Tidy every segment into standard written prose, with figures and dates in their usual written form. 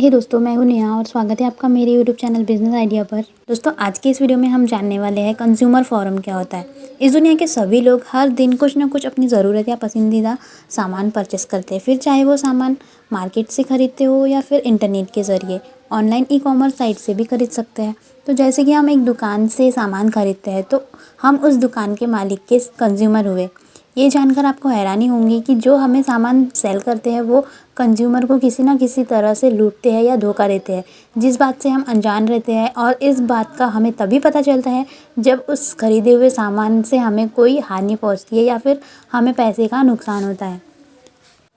हे दोस्तों, मैं हूँ नेहा और स्वागत है आपका मेरे यूट्यूब चैनल बिजनेस आइडिया पर। दोस्तों, आज की इस वीडियो में हम जानने वाले हैं कंज्यूमर फोरम क्या होता है। इस दुनिया के सभी लोग हर दिन कुछ ना कुछ अपनी ज़रूरत या पसंदीदा सामान परचेस करते हैं, फिर चाहे वो सामान मार्केट से खरीदते हो या फिर इंटरनेट के ज़रिए ऑनलाइन ई कॉमर्स साइट से भी खरीद सकते हैं। तो जैसे कि हम एक दुकान से सामान खरीदते हैं तो हम उस दुकान के मालिक के कंज्यूमर हुए। ये जानकर आपको हैरानी होगी कि जो हमें सामान सेल करते हैं वो कंज्यूमर को किसी ना किसी तरह से लूटते हैं या धोखा देते हैं, जिस बात से हम अनजान रहते हैं। और इस बात का हमें तभी पता चलता है जब उस खरीदे हुए सामान से हमें कोई हानि पहुंचती है या फिर हमें पैसे का नुकसान होता है।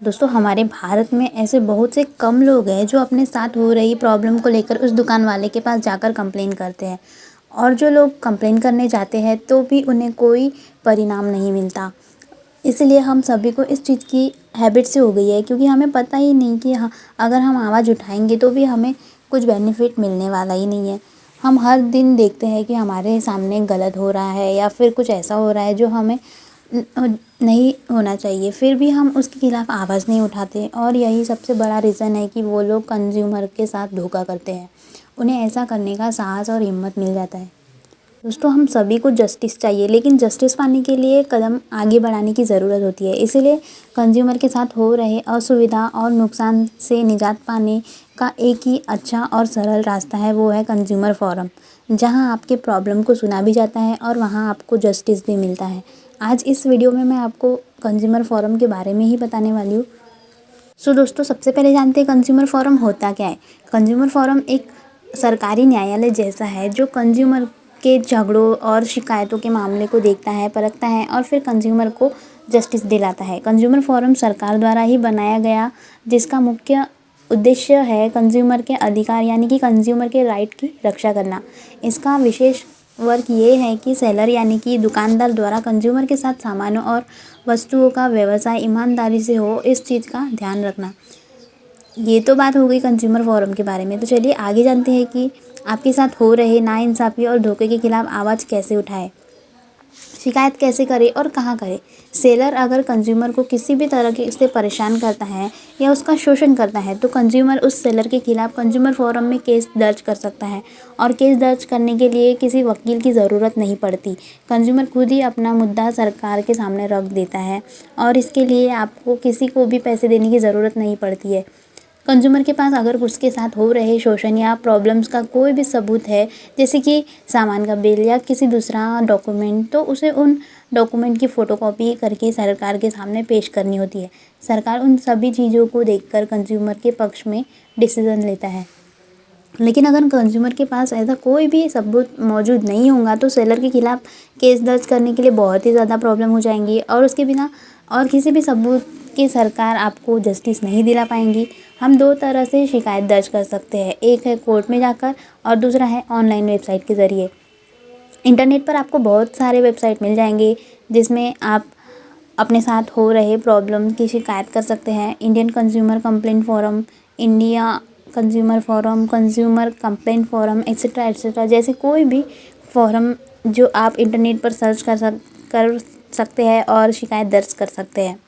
दोस्तों, हमारे भारत में ऐसे बहुत से कम लोग हैं जो अपने साथ हो रही प्रॉब्लम को लेकर उस दुकान वाले के पास जाकर कंप्लेन करते हैं, और जो लोग कंप्लेन करने जाते हैं तो भी उन्हें कोई परिणाम नहीं मिलता। इसलिए हम सभी को इस चीज़ की हैबिट से हो गई है, क्योंकि हमें पता ही नहीं कि हाँ, अगर हम आवाज़ उठाएंगे तो भी हमें कुछ बेनिफिट मिलने वाला ही नहीं है। हम हर दिन देखते हैं कि हमारे सामने गलत हो रहा है या फिर कुछ ऐसा हो रहा है जो हमें नहीं होना चाहिए, फिर भी हम उसके खिलाफ़ आवाज़ नहीं उठाते। और यही सबसे बड़ा रीज़न है कि वो लोग कंज्यूमर के साथ धोखा करते हैं। उन्हें ऐसा करने का साहस और हिम्मत मिल जाता है। दोस्तों, हम सभी को जस्टिस चाहिए, लेकिन जस्टिस पाने के लिए कदम आगे बढ़ाने की ज़रूरत होती है। इसीलिए कंज्यूमर के साथ हो रहे असुविधा और नुकसान से निजात पाने का एक ही अच्छा और सरल रास्ता है, वो है कंज्यूमर फोरम, जहां आपके प्रॉब्लम को सुना भी जाता है और वहां आपको जस्टिस भी मिलता है। आज इस वीडियो में मैं आपको कंज्यूमर फोरम के बारे में ही बताने वाली हूँ। दोस्तों, सबसे पहले जानते हैं कंज्यूमर फोरम होता क्या है। कंज्यूमर फोरम एक सरकारी न्यायालय जैसा है जो कंज्यूमर के झगड़ों और शिकायतों के मामले को देखता है, परखता है और फिर कंज्यूमर को जस्टिस दिलाता है। कंज्यूमर फोरम सरकार द्वारा ही बनाया गया, जिसका मुख्य उद्देश्य है कंज्यूमर के अधिकार यानी कि कंज्यूमर के राइट की रक्षा करना। इसका विशेष वर्क ये है कि सेलर यानी कि दुकानदार द्वारा कंज्यूमर के साथ सामानों और वस्तुओं का व्यवसाय ईमानदारी से हो, इस चीज़ का ध्यान रखना। ये तो बात हो गई कंज्यूमर फोरम के बारे में। तो चलिए आगे जानते हैं कि आपके साथ हो रहे नाइंसाफ़ी और धोखे के खिलाफ़ आवाज़ कैसे उठाएं, शिकायत कैसे करें और कहाँ करें। सेलर अगर कंज्यूमर को किसी भी तरह के से परेशान करता है या उसका शोषण करता है तो कंज्यूमर उस सेलर के खिलाफ़ कंज्यूमर फोरम में केस दर्ज कर सकता है। और केस दर्ज करने के लिए किसी वकील की ज़रूरत नहीं पड़ती। कंज्यूमर खुद ही अपना मुद्दा सरकार के सामने रख देता है और इसके लिए आपको किसी को भी पैसे देने की ज़रूरत नहीं पड़ती है। कंज्यूमर के पास अगर उसके साथ हो रहे शोषण या प्रॉब्लम्स का कोई भी सबूत है, जैसे कि सामान का बिल या किसी दूसरा डॉक्यूमेंट, तो उसे उन डॉक्यूमेंट की फ़ोटोकॉपी करके सरकार के सामने पेश करनी होती है। सरकार उन सभी चीज़ों को देखकर कंज्यूमर के पक्ष में डिसीज़न लेता है। लेकिन अगर कंज्यूमर के पास ऐसा कोई भी सबूत मौजूद नहीं होगा तो सेलर के खिलाफ़ केस दर्ज करने के लिए बहुत ही ज़्यादा प्रॉब्लम हो जाएंगी, और उसके बिना और किसी भी सबूत की सरकार आपको जस्टिस नहीं दिला पाएंगी। हम दो तरह से शिकायत दर्ज कर सकते हैं, एक है कोर्ट में जाकर और दूसरा है ऑनलाइन वेबसाइट के ज़रिए। इंटरनेट पर आपको बहुत सारे वेबसाइट मिल जाएंगे जिसमें आप अपने साथ हो रहे प्रॉब्लम की शिकायत कर सकते हैं। Indian consumer complaint forum, India consumer forum, consumer complaint forum, etcetera etcetera, जैसे कोई भी फोरम जो आप इंटरनेट पर सर्च कर सकते हैं और शिकायत दर्ज कर सकते हैं।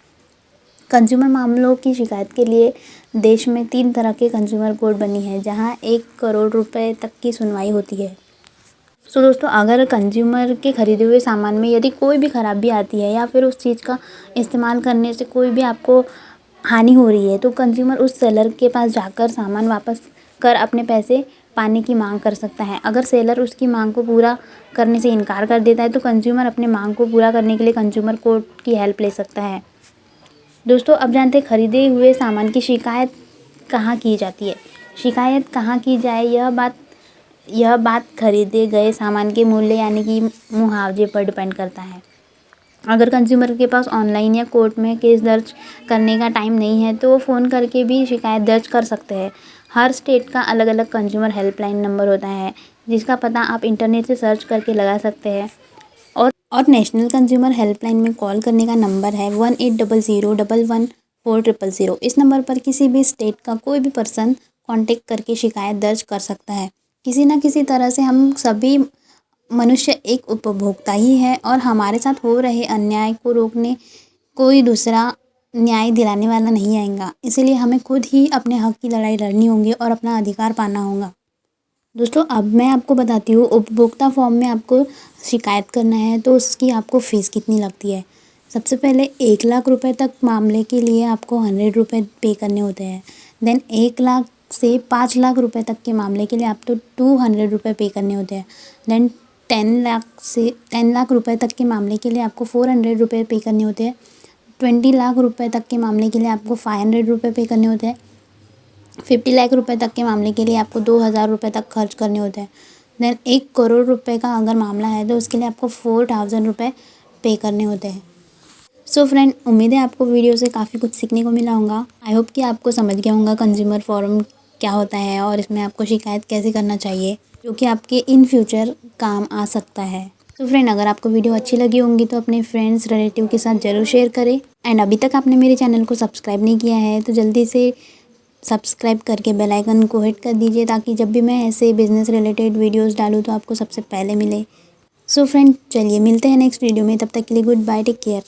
कंज्यूमर मामलों की शिकायत के लिए देश में 3 तरह के कंज्यूमर कोर्ट बनी है, जहां 1 करोड़ रुपए तक की सुनवाई होती है। दोस्तों, अगर कंज्यूमर के खरीदे हुए सामान में यदि कोई भी ख़राबी आती है या फिर उस चीज़ का इस्तेमाल करने से कोई भी आपको हानि हो रही है, तो कंज्यूमर उस सेलर के पास जाकर सामान वापस कर अपने पैसे पाने की मांग कर सकता है। अगर सेलर उसकी मांग को पूरा करने से इनकार कर देता है तो कंज्यूमर अपने मांग को पूरा करने के लिए कंज्यूमर कोर्ट की हेल्प ले सकता है। दोस्तों, अब जानते हैं खरीदे हुए सामान की शिकायत कहाँ की जाती है। शिकायत कहाँ की जाए, यह बात खरीदे गए सामान के मूल्य यानी कि मुआवजे पर डिपेंड करता है। अगर कंज्यूमर के पास ऑनलाइन या कोर्ट में केस दर्ज करने का टाइम नहीं है तो वो फ़ोन करके भी शिकायत दर्ज कर सकते हैं। हर स्टेट का अलग अलग कंज्यूमर हेल्पलाइन नंबर होता है, जिसका पता आप इंटरनेट से सर्च करके लगा सकते हैं। और नेशनल कंज्यूमर हेल्पलाइन में कॉल करने का नंबर है 1800 111400। इस नंबर पर किसी भी स्टेट का कोई भी पर्सन कांटेक्ट करके शिकायत दर्ज कर सकता है। किसी न किसी तरह से हम सभी मनुष्य एक उपभोक्ता ही है और हमारे साथ हो रहे अन्याय को रोकने कोई दूसरा न्याय दिलाने वाला नहीं आएगा। इसीलिए हमें खुद ही अपने हक़ की लड़ाई लड़नी होगी और अपना अधिकार पाना होगा। दोस्तों अब मैं आपको बताती हूँ, उपभोक्ता फॉर्म में आपको शिकायत करना है तो उसकी आपको फ़ीस कितनी लगती है। सबसे पहले 1 लाख रुपए तक मामले के लिए आपको 100 रुपये पे करने होते हैं। देन 1 लाख से 5 लाख रुपए तक के मामले के लिए आपको 200 रुपये पे करने होते हैं। देन 10 लाख रुपए तक के मामले के लिए आपको 400 रुपये पे करने होते हैं। 20 लाख रुपए तक के मामले के लिए आपको 500 रुपये पे करने होते हैं। 50 लाख रुपए तक के मामले के लिए आपको 2000 रुपये तक खर्च करने होते हैं। देन 1 करोड़ रुपए का अगर मामला है तो उसके लिए आपको 4000 रुपये पे करने होते हैं। सो फ्रेंड, उम्मीद है आपको वीडियो से काफ़ी कुछ सीखने को मिला होगा। आई होप कि आपको समझ गया होगा कंज्यूमर फोरम क्या होता है और इसमें आपको शिकायत कैसे करना चाहिए, जो कि आपके इन फ्यूचर काम आ सकता है। तो फ्रेंड, अगर आपको वीडियो अच्छी लगी होंगी तो अपने फ्रेंड्स रिलेटिव के साथ ज़रूर शेयर करें। एंड अभी तक आपने मेरे चैनल को सब्सक्राइब नहीं किया है तो जल्दी से सब्सक्राइब करके बेल आइकन को हिट कर दीजिए, ताकि जब भी मैं ऐसे बिज़नेस रिलेटेड वीडियोस डालूँ तो आपको सबसे पहले मिले। सो फ्रेंड, चलिए मिलते हैं नेक्स्ट वीडियो में। तब तक के लिए गुड बाय, टेक केयर।